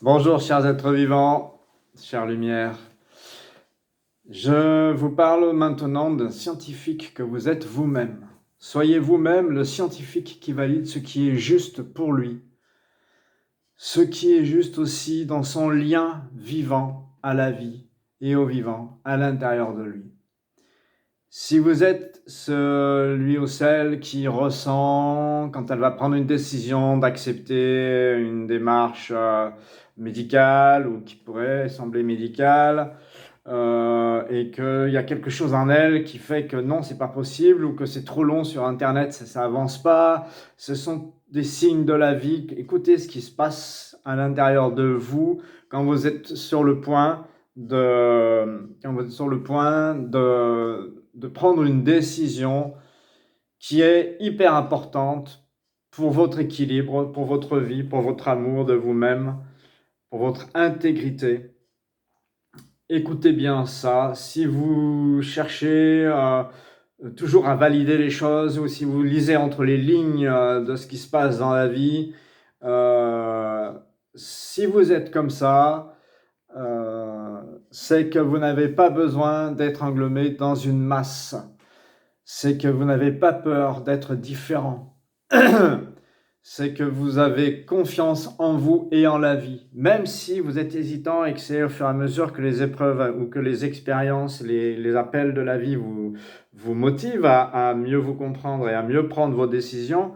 Bonjour chers êtres vivants, chère lumière. Je vous parle maintenant d'un scientifique que vous êtes vous-même. Soyez vous-même le scientifique qui valide ce qui est juste pour lui, ce qui est juste aussi dans son lien vivant à la vie et au vivant à l'intérieur de lui. Si vous êtes celui ou celle qui ressent, quand elle va prendre une décision d'accepter une démarche médicale ou qui pourrait sembler médicale, et qu'il y a quelque chose en elle qui fait que non, c'est pas possible, ou que c'est trop long sur Internet, ça avance pas, ce sont des signes de la vie. Écoutez ce qui se passe à l'intérieur de vous quand vous êtes sur le point de prendre une décision qui est hyper importante pour votre équilibre, pour votre vie, pour votre amour de vous-même, pour votre intégrité. Écoutez bien ça. Si vous cherchez toujours à valider les choses, ou si vous lisez entre les lignes de ce qui se passe dans la vie, si vous êtes comme ça, c'est que vous n'avez pas besoin d'être englobé dans une masse. C'est que vous n'avez pas peur d'être différent. C'est que vous avez confiance en vous et en la vie. Même si vous êtes hésitant et que c'est au fur et à mesure que les épreuves ou que les expériences, les appels de la vie vous motivent à mieux vous comprendre et à mieux prendre vos décisions,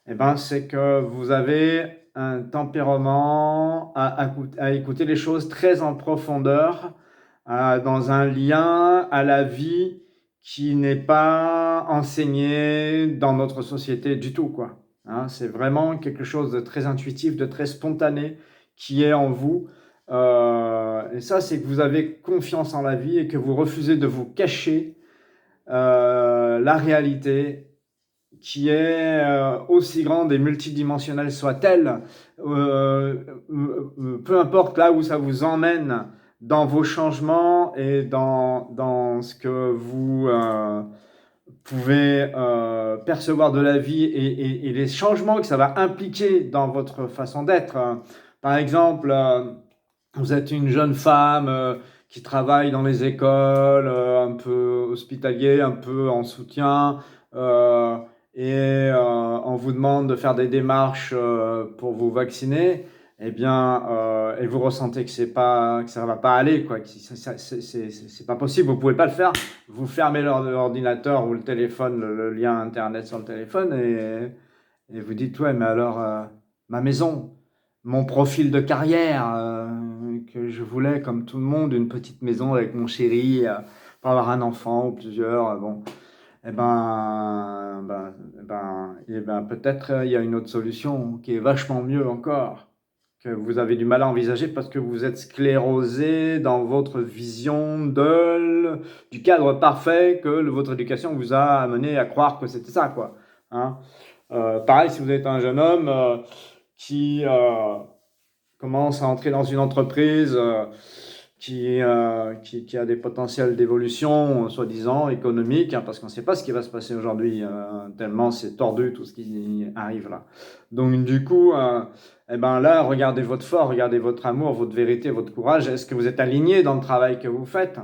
eh ben, c'est que vous avez un tempérament à écouter les choses très en profondeur, dans un lien à la vie qui n'est pas enseigné dans notre société du tout, quoi. Hein, c'est vraiment quelque chose de très intuitif, de très spontané qui est en vous. Et ça, c'est que vous avez confiance en la vie et que vous refusez de vous cacher la réalité qui est aussi grande et multidimensionnelle soit-elle, peu importe là où ça vous emmène dans vos changements et dans ce que vous pouvez percevoir de la vie et les changements que ça va impliquer dans votre façon d'être. Par exemple, vous êtes une jeune femme qui travaille dans les écoles, un peu hospitalier, un peu en soutien, euh, on vous demande de faire des démarches pour vous vacciner, eh bien, et vous ressentez que ça va pas aller, quoi, que c'est pas possible, vous pouvez pas le faire, vous fermez l'ordinateur ou le téléphone, le lien internet sur le téléphone, et vous dites ouais, mais alors ma maison, mon profil de carrière, que je voulais comme tout le monde, une petite maison avec mon chéri, pour avoir un enfant ou plusieurs, bon. Peut-être il y a une autre solution qui est vachement mieux encore, que vous avez du mal à envisager parce que vous êtes sclérosé dans votre vision du cadre parfait que votre éducation vous a amené à croire que c'était ça, quoi. Hein. Pareil, si vous êtes un jeune homme qui commence à entrer dans une entreprise qui a des potentiels d'évolution, soi-disant économiques, hein, parce qu'on ne sait pas ce qui va se passer aujourd'hui, tellement c'est tordu tout ce qui arrive là. Donc du coup, eh ben là, regardez votre fort, regardez votre amour, votre vérité, votre courage. Est-ce que vous êtes aligné dans le travail que vous faites?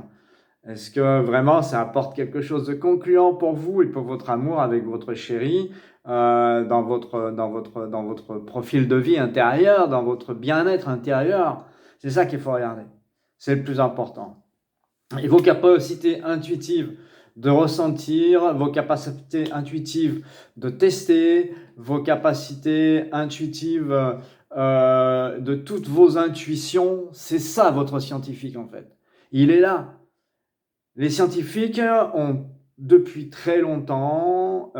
Est-ce que vraiment ça apporte quelque chose de concluant pour vous et pour votre amour avec votre chéri, dans votre profil de vie intérieur, dans votre bien-être intérieur? C'est ça qu'il faut regarder. C'est le plus important. Et vos capacités intuitives de ressentir, vos capacités intuitives de tester, vos capacités intuitives de toutes vos intuitions, c'est ça votre scientifique en fait. Il est là. Les scientifiques ont depuis très longtemps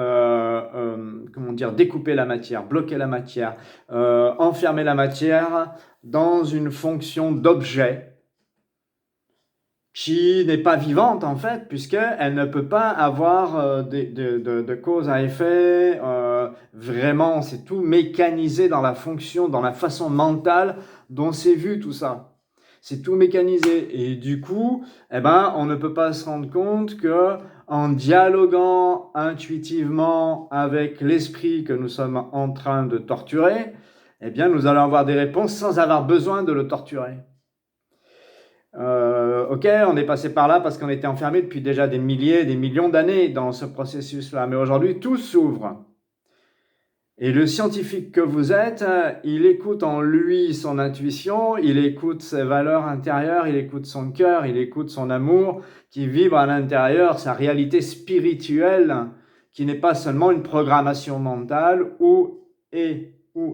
découpé la matière, bloqué la matière, enfermé la matière dans une fonction d'objet qui n'est pas vivante en fait, puisqu'elle ne peut pas avoir de cause à effet. Vraiment, c'est tout mécanisé dans la fonction, dans la façon mentale dont c'est vu tout ça. C'est tout mécanisé. Et du coup, eh ben, on ne peut pas se rendre compte que en dialoguant intuitivement avec l'esprit que nous sommes en train de torturer, eh bien, nous allons avoir des réponses sans avoir besoin de le torturer. Ok, on est passé par là parce qu'on était enfermé depuis déjà des milliers, des millions d'années dans ce processus-là. Mais aujourd'hui, tout s'ouvre. Et le scientifique que vous êtes, il écoute en lui son intuition, il écoute ses valeurs intérieures, il écoute son cœur, il écoute son amour qui vibre à l'intérieur, sa réalité spirituelle, qui n'est pas seulement une programmation mentale ou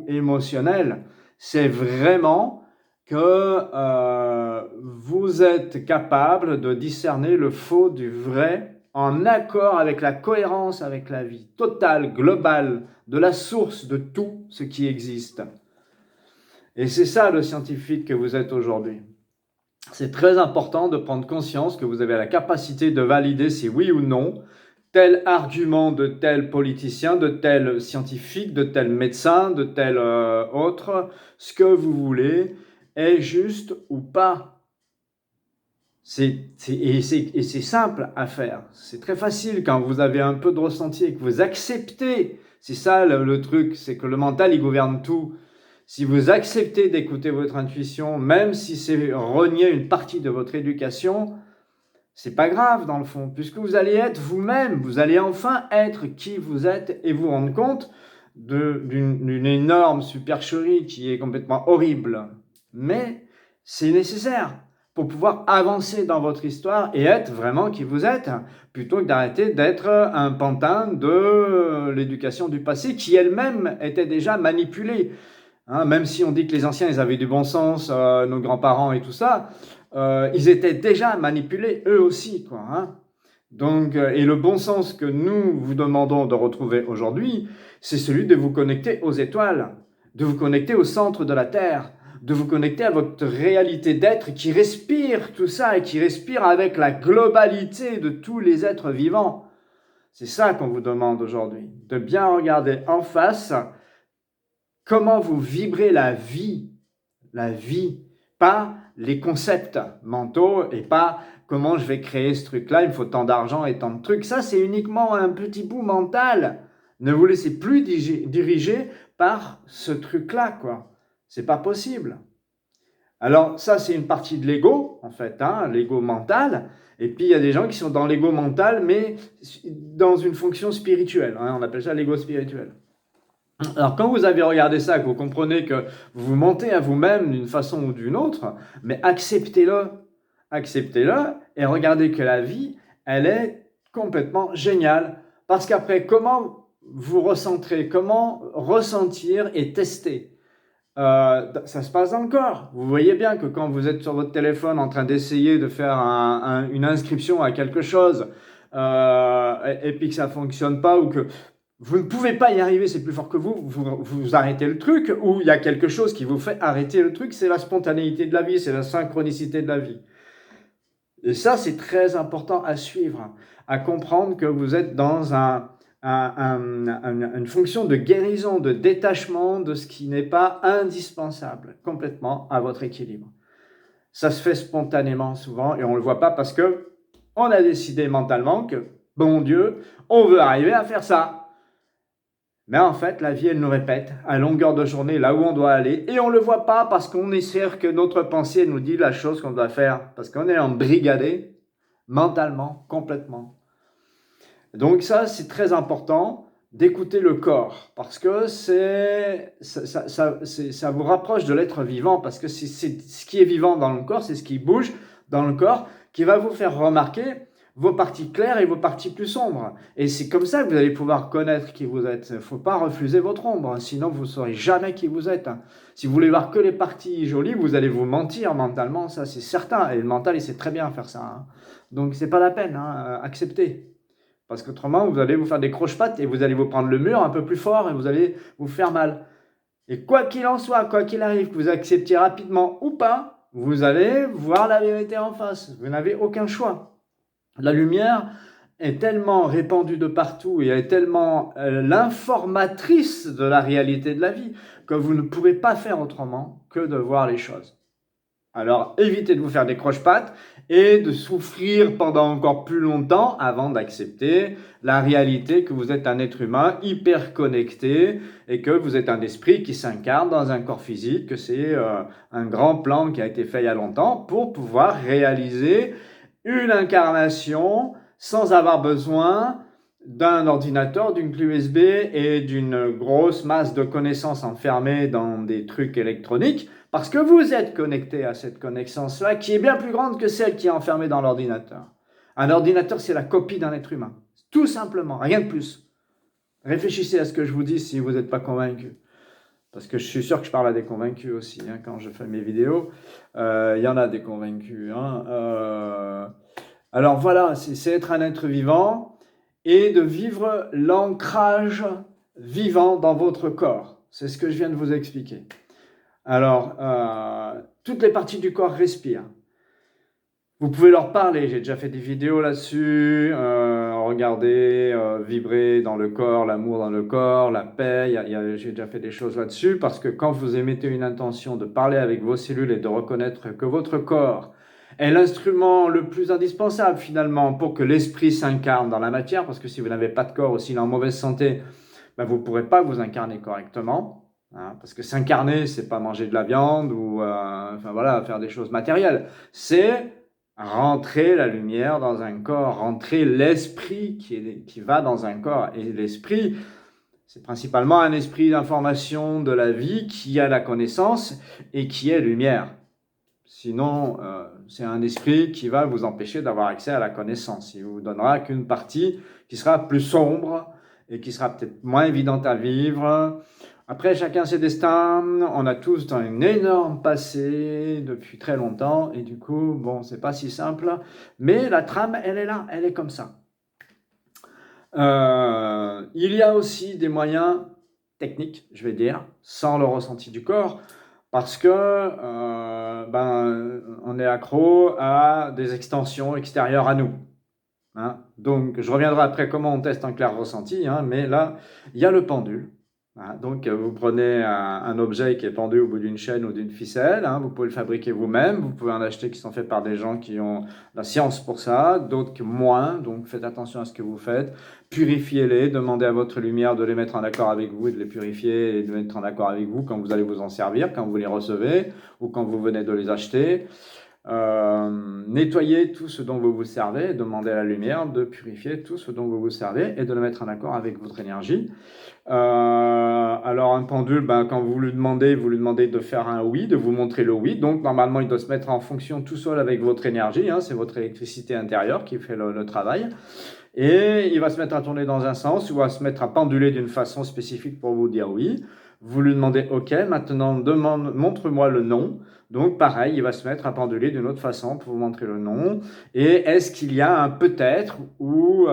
émotionnelle. C'est vraiment que vous êtes capable de discerner le faux du vrai en accord avec la cohérence avec la vie totale, globale, de la source de tout ce qui existe. Et c'est ça le scientifique que vous êtes aujourd'hui. C'est très important de prendre conscience que vous avez la capacité de valider si oui ou non tel argument de tel politicien, de tel scientifique, de tel médecin, de tel autre, ce que vous voulez, est juste ou pas. Et c'est simple à faire. C'est très facile quand vous avez un peu de ressenti et que vous acceptez. C'est ça le truc, c'est que le mental, il gouverne tout. Si vous acceptez d'écouter votre intuition, même si c'est renier une partie de votre éducation, c'est pas grave dans le fond, puisque vous allez être vous-même, vous allez enfin être qui vous êtes et vous rendre compte d'une énorme supercherie qui est complètement horrible. Mais c'est nécessaire pour pouvoir avancer dans votre histoire et être vraiment qui vous êtes, plutôt que d'arrêter d'être un pantin de l'éducation du passé qui elle-même était déjà manipulée. Hein, même si on dit que les anciens ils avaient du bon sens, nos grands-parents et tout ça, ils étaient déjà manipulés eux aussi, quoi. Hein. Donc, et le bon sens que nous vous demandons de retrouver aujourd'hui, c'est celui de vous connecter aux étoiles, de vous connecter au centre de la Terre, de vous connecter à votre réalité d'être qui respire tout ça et qui respire avec la globalité de tous les êtres vivants. C'est ça qu'on vous demande aujourd'hui, de bien regarder en face comment vous vibrez la vie, pas les concepts mentaux et pas comment je vais créer ce truc-là, il me faut tant d'argent et tant de trucs. Ça, c'est uniquement un petit bout mental. Ne vous laissez plus diriger par ce truc-là, quoi. C'est pas possible. Alors, ça, c'est une partie de l'ego, en fait, hein, l'ego mental. Et puis, il y a des gens qui sont dans l'ego mental, mais dans une fonction spirituelle. Hein, on appelle ça l'ego spirituel. Alors, quand vous avez regardé ça, que vous comprenez que vous vous mentez à vous-même d'une façon ou d'une autre, mais acceptez-le. Acceptez-le et regardez que la vie, elle est complètement géniale. Parce qu'après, comment vous recentrer, comment ressentir et tester ça se passe dans le corps. Vous voyez bien que quand vous êtes sur votre téléphone en train d'essayer de faire une inscription à quelque chose et puis que ça ne fonctionne pas ou que vous ne pouvez pas y arriver, c'est plus fort que vous arrêtez le truc, ou il y a quelque chose qui vous fait arrêter le truc, c'est la spontanéité de la vie, c'est la synchronicité de la vie. Et ça, c'est très important à suivre, à comprendre que vous êtes dans une fonction de guérison, de détachement de ce qui n'est pas indispensable, complètement à votre équilibre. Ça se fait spontanément souvent et on ne le voit pas parce que on a décidé mentalement que, bon Dieu, on veut arriver à faire ça. Mais en fait, la vie, elle nous répète à longueur de journée là où on doit aller et on ne le voit pas parce qu'on est sûr que notre pensée nous dit la chose qu'on doit faire parce qu'on est embrigadé mentalement, complètement. Donc ça, c'est très important d'écouter le corps parce que ça vous rapproche de l'être vivant parce que c'est ce qui est vivant dans le corps, c'est ce qui bouge dans le corps qui va vous faire remarquer vos parties claires et vos parties plus sombres. Et c'est comme ça que vous allez pouvoir connaître qui vous êtes. Il ne faut pas refuser votre ombre, sinon vous ne saurez jamais qui vous êtes. Si vous voulez voir que les parties jolies, vous allez vous mentir mentalement, ça c'est certain. Et le mental, il sait très bien faire ça. Hein. Donc c'est pas la peine, hein, acceptez. Parce qu'autrement, vous allez vous faire des croche-pattes et vous allez vous prendre le mur un peu plus fort et vous allez vous faire mal. Et quoi qu'il en soit, quoi qu'il arrive, que vous acceptiez rapidement ou pas, vous allez voir la vérité en face. Vous n'avez aucun choix. La lumière est tellement répandue de partout et elle est tellement l'informatrice de la réalité de la vie que vous ne pourrez pas faire autrement que de voir les choses. Alors évitez de vous faire des croche-pattes et de souffrir pendant encore plus longtemps avant d'accepter la réalité que vous êtes un être humain hyper connecté et que vous êtes un esprit qui s'incarne dans un corps physique, que c'est un grand plan qui a été fait il y a longtemps pour pouvoir réaliser une incarnation sans avoir besoin d'un ordinateur, d'une clé USB et d'une grosse masse de connaissances enfermées dans des trucs électroniques, parce que vous êtes connecté à cette connaissance-là qui est bien plus grande que celle qui est enfermée dans l'ordinateur. Un ordinateur, c'est la copie d'un être humain. Tout simplement, rien de plus. Réfléchissez à ce que je vous dis si vous n'êtes pas convaincu. Parce que je suis sûr que je parle à des convaincus aussi, hein, quand je fais mes vidéos. Il y en a des convaincus. Alors voilà, c'est être un être vivant et de vivre l'ancrage vivant dans votre corps. C'est ce que je viens de vous expliquer. Alors, toutes les parties du corps respirent. Vous pouvez leur parler, j'ai déjà fait des vidéos là-dessus, regardez, vibrer dans le corps, l'amour dans le corps, la paix, j'ai déjà fait des choses là-dessus, parce que quand vous émettez une intention de parler avec vos cellules et de reconnaître que votre corps est l'instrument le plus indispensable finalement pour que l'esprit s'incarne dans la matière, parce que si vous n'avez pas de corps ou s'il est en mauvaise santé, ben vous ne pourrez pas vous incarner correctement, hein, parce que s'incarner, c'est pas manger de la viande ou enfin voilà, faire des choses matérielles, c'est rentrer la lumière dans un corps, rentrer l'esprit qui va dans un corps. Et l'esprit, c'est principalement un esprit d'information de la vie qui a la connaissance et qui est lumière. Sinon, c'est un esprit qui va vous empêcher d'avoir accès à la connaissance. Il vous donnera qu'une partie qui sera plus sombre et qui sera peut-être moins évidente à vivre. Après, chacun ses destins. On a tous un énorme passé depuis très longtemps. Et du coup, bon, c'est pas si simple. Mais la trame, elle est là, elle est comme ça. Il y a aussi des moyens techniques, je vais dire, sans le ressenti du corps. Parce que on est accro à des extensions extérieures à nous. Hein. Donc, je reviendrai après comment on teste un clair ressenti, hein, mais là, il y a le pendule. Hein. Donc, vous prenez un objet qui est pendu au bout d'une chaîne ou d'une ficelle, hein, vous pouvez le fabriquer vous-même, vous pouvez en acheter qui sont faits par des gens qui ont la science pour ça, d'autres moins, donc faites attention à ce que vous faites, purifiez-les, demandez à votre lumière de les mettre en accord avec vous et de les purifier et de les mettre en accord avec vous quand vous allez vous en servir, quand vous les recevez ou quand vous venez de les acheter. Nettoyez tout ce dont vous vous servez, demandez à la lumière de purifier tout ce dont vous vous servez et de le mettre en accord avec votre énergie. Alors un pendule, quand vous lui demandez de faire un oui, de vous montrer le oui, donc normalement il doit se mettre en fonction tout seul avec votre énergie, hein, c'est votre électricité intérieure qui fait le travail, et il va se mettre à tourner dans un sens ou à se mettre à penduler d'une façon spécifique pour vous dire oui. Vous lui demandez OK, maintenant montre-moi le non. Donc pareil, il va se mettre à penduler d'une autre façon pour vous montrer le non. Et est-ce qu'il y a un peut-être ou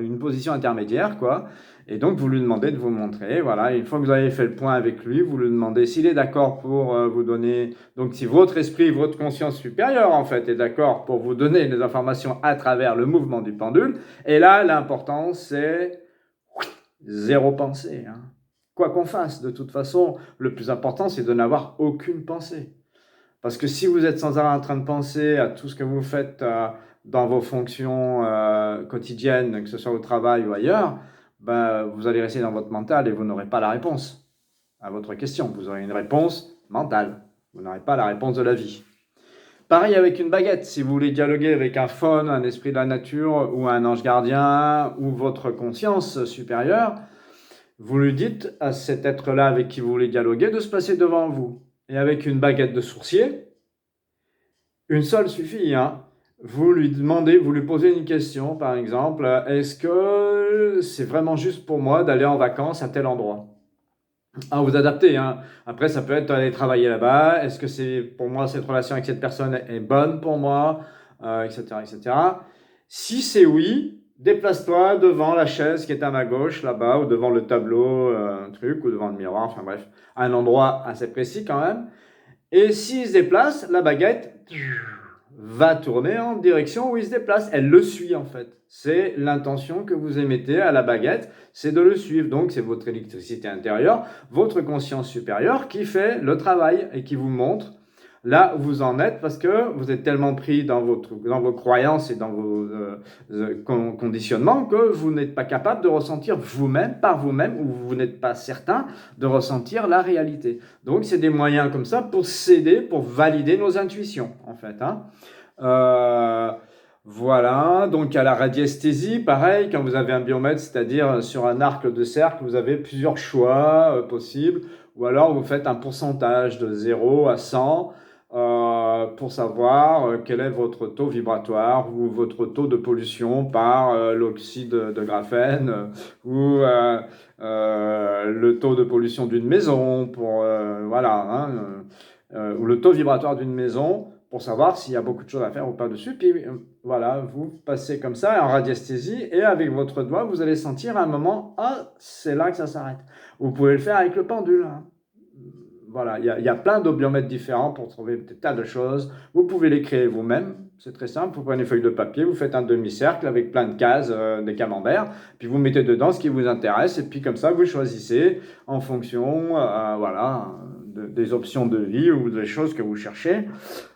une position intermédiaire, quoi. Et donc vous lui demandez de vous montrer, voilà. Et une fois que vous avez fait le point avec lui, vous lui demandez s'il est d'accord pour vous donner. Donc si votre esprit, votre conscience supérieure en fait est d'accord pour vous donner des informations à travers le mouvement du pendule. Et là, l'important c'est zéro pensée. Hein. Quoi qu'on fasse, de toute façon, le plus important, c'est de n'avoir aucune pensée. Parce que si vous êtes sans arrêt en train de penser à tout ce que vous faites dans vos fonctions quotidiennes, que ce soit au travail ou ailleurs, vous allez rester dans votre mental et vous n'aurez pas la réponse à votre question. Vous aurez une réponse mentale. Vous n'aurez pas la réponse de la vie. Pareil avec une baguette. Si vous voulez dialoguer avec un faune, un esprit de la nature ou un ange gardien ou votre conscience supérieure, vous lui dites à cet être-là avec qui vous voulez dialoguer de se placer devant vous. Et avec une baguette de sourcier, une seule suffit. Hein. Vous lui demandez, vous lui posez une question, par exemple, est-ce que c'est vraiment juste pour moi d'aller en vacances à tel endroit ? Vous adaptez. Hein. Après, ça peut être aller travailler là-bas. Est-ce que c'est pour moi cette relation avec cette personne est bonne pour moi, etc., etc. Si c'est oui, déplace-toi devant la chaise qui est à ma gauche, là-bas, ou devant le tableau, un truc, ou devant le miroir, enfin bref, à un endroit assez précis quand même. Et s'il se déplace, la baguette va tourner en direction où il se déplace. Elle le suit en fait. C'est l'intention que vous émettez à la baguette, c'est de le suivre. Donc c'est votre électricité intérieure, votre conscience supérieure qui fait le travail et qui vous montre là où vous en êtes parce que vous êtes tellement pris dans vos croyances et dans vos conditionnements que vous n'êtes pas capable de ressentir vous-même, par vous-même, ou vous n'êtes pas certain de ressentir la réalité. Donc, c'est des moyens comme ça pour s'aider, pour valider nos intuitions, en fait. Voilà, donc à la radiesthésie, pareil, quand vous avez un biomètre, c'est-à-dire sur un arc de cercle, vous avez plusieurs choix possibles, ou alors vous faites un pourcentage de 0 à 100 pour savoir quel est votre taux vibratoire ou votre taux de pollution par l'oxyde de graphène ou le taux de pollution d'une maison, voilà, ou le taux vibratoire d'une maison pour savoir s'il y a beaucoup de choses à faire ou pas dessus. Puis voilà, vous passez comme ça en radiesthésie et avec votre doigt, vous allez sentir à un moment, ah, c'est là que ça s'arrête. Vous pouvez le faire avec le pendule. Voilà, il y a plein de biomètres différents pour trouver des tas de choses. Vous pouvez les créer vous-même, c'est très simple. Vous prenez une feuille de papier, vous faites un demi-cercle avec plein de cases, des camemberts, puis vous mettez dedans ce qui vous intéresse, et puis comme ça, vous choisissez en fonction voilà, des options de vie ou des choses que vous cherchez.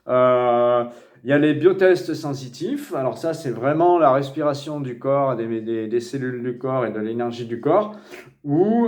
Il y a les biotests sensitifs. Alors ça, c'est vraiment la respiration du corps, des cellules du corps et de l'énergie du corps, où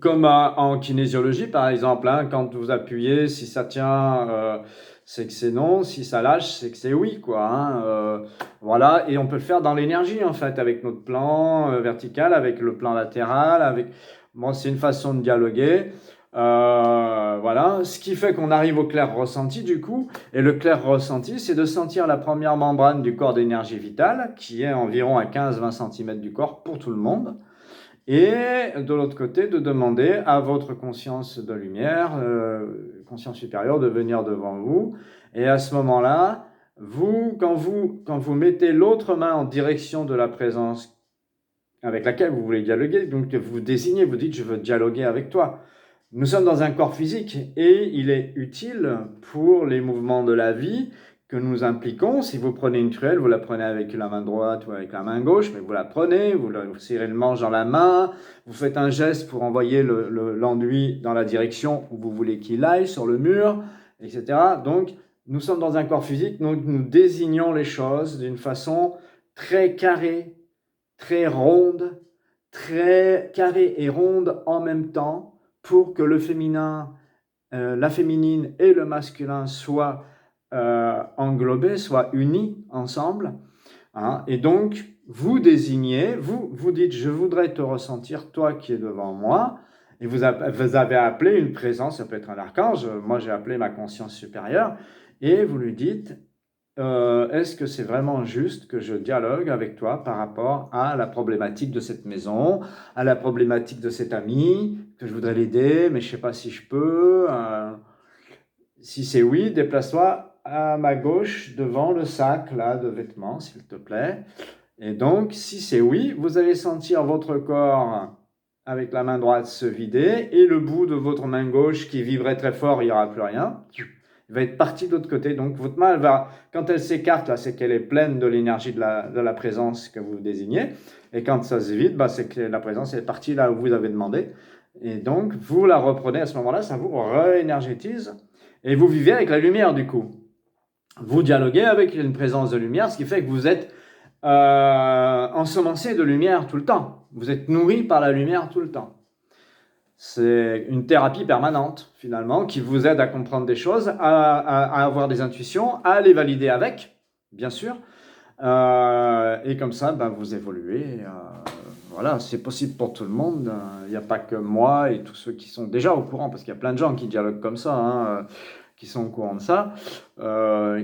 comme en kinésiologie, par exemple, quand vous appuyez, si ça tient, c'est que c'est non, si ça lâche, c'est que c'est oui, quoi. Voilà, et on peut le faire dans l'énergie, en fait, avec notre plan vertical, avec le plan latéral, Bon, c'est une façon de dialoguer. Voilà, ce qui fait qu'on arrive au clair ressenti, du coup, et le clair ressenti, c'est de sentir la première membrane du corps d'énergie vitale, qui est environ à 15-20 cm du corps pour tout le monde. Et de l'autre côté, de demander à votre conscience de lumière, conscience supérieure, de venir devant vous. Et à ce moment-là, quand vous mettez l'autre main en direction de la présence avec laquelle vous voulez dialoguer, donc vous désignez, vous dites « je veux dialoguer avec toi ». Nous sommes dans un corps physique et il est utile pour les mouvements de la vie que nous impliquons. Si vous prenez une truelle, vous la prenez avec la main droite ou avec la main gauche, mais vous la prenez, vous serrez le manche dans la main, vous faites un geste pour envoyer l'enduit dans la direction où vous voulez qu'il aille, sur le mur, etc. Donc, nous sommes dans un corps physique, donc nous désignons les choses d'une façon très carrée, très ronde, très carrée et ronde en même temps, pour que le féminin, la féminine et le masculin soient englobés, soient unis ensemble. Et donc, vous désignez, vous dites « je voudrais te ressentir, toi qui es devant moi ». Et vous avez appelé une présence, ça peut être un archange, moi j'ai appelé ma conscience supérieure, et vous lui dites est-ce que c'est vraiment juste que je dialogue avec toi par rapport à la problématique de cette maison, à la problématique de cet ami, que je voudrais l'aider, mais je ne sais pas si je peux. Si c'est oui, déplace-toi à ma gauche devant le sac là, de vêtements, s'il te plaît. Et donc, si c'est oui, vous allez sentir votre corps avec la main droite se vider et le bout de votre main gauche qui vibrait très fort, il n'y aura plus rien. Il va être parti de l'autre côté. Donc, votre main, quand elle s'écarte, là, c'est qu'elle est pleine de l'énergie de la présence que vous désignez. Et quand ça se vide, c'est que la présence est partie là où vous avez demandé. Et donc, vous la reprenez à ce moment-là, ça vous réénergétise. Et vous vivez avec la lumière, du coup. Vous dialoguez avec une présence de lumière, ce qui fait que vous êtes ensemencé de lumière tout le temps. Vous êtes nourri par la lumière tout le temps. C'est une thérapie permanente, finalement, qui vous aide à comprendre des choses, à avoir des intuitions, à les valider avec, bien sûr. Et comme ça, vous évoluez. Voilà, c'est possible pour tout le monde. Il n'y a pas que moi et tous ceux qui sont déjà au courant, parce qu'il y a plein de gens qui dialoguent comme ça, qui sont au courant de ça,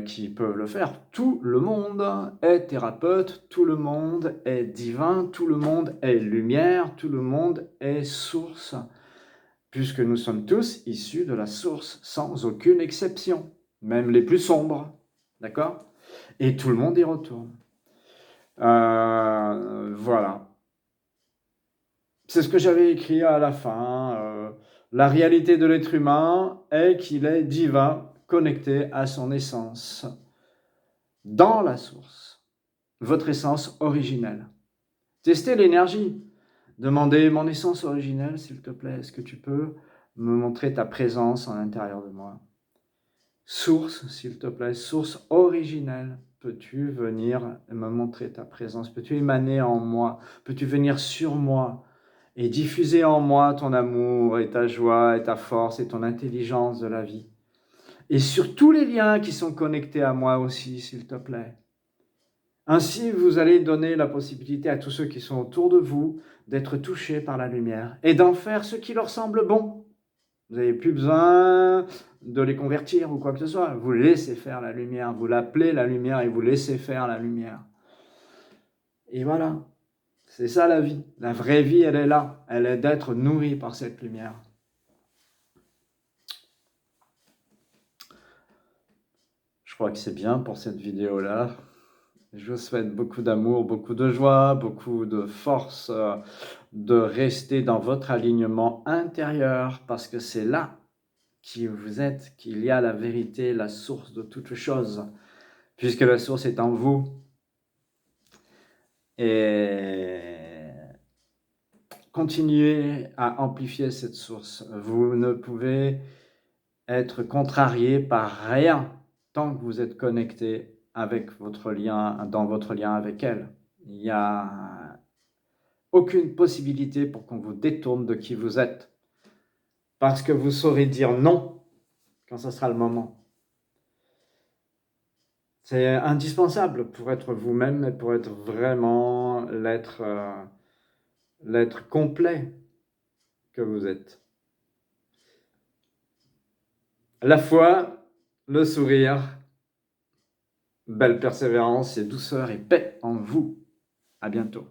qui peuvent le faire. Tout le monde est thérapeute, tout le monde est divin, tout le monde est lumière, tout le monde est source, puisque nous sommes tous issus de la source, sans aucune exception, même les plus sombres, d'accord? Et tout le monde y retourne. Voilà. C'est ce que j'avais écrit à la fin. La réalité de l'être humain est qu'il est divin, connecté à son essence, dans la source, votre essence originelle. Testez l'énergie. Demandez mon essence originelle, s'il te plaît. Est-ce que tu peux me montrer ta présence en l'intérieur de moi? Source, s'il te plaît, source originelle, peux-tu venir me montrer ta présence? Peux-tu émaner en moi? Peux-tu venir sur moi et diffuser en moi ton amour et ta joie et ta force et ton intelligence de la vie? Et sur tous les liens qui sont connectés à moi aussi, s'il te plaît. Ainsi, vous allez donner la possibilité à tous ceux qui sont autour de vous d'être touchés par la lumière et d'en faire ce qui leur semble bon. Vous n'avez plus besoin de les convertir ou quoi que ce soit. Vous laissez faire la lumière, vous l'appelez la lumière et vous laissez faire la lumière. Et voilà, c'est ça la vie. La vraie vie, elle est là. Elle est d'être nourrie par cette lumière. Je crois que c'est bien pour cette vidéo-là. Je vous souhaite beaucoup d'amour, beaucoup de joie, beaucoup de force, de rester dans votre alignement intérieur parce que c'est là qui vous êtes, qu'il y a la vérité, la source de toutes choses, puisque la source est en vous. Et continuez à amplifier cette source. Vous ne pouvez être contrarié par rien tant que vous êtes connecté avec votre lien, dans votre lien avec elle. Il n'y a aucune possibilité pour qu'on vous détourne de qui vous êtes, parce que vous saurez dire non quand ce sera le moment. C'est indispensable pour être vous-même et pour être vraiment l'être complet que vous êtes. La foi, le sourire, belle persévérance et douceur et paix en vous. À bientôt.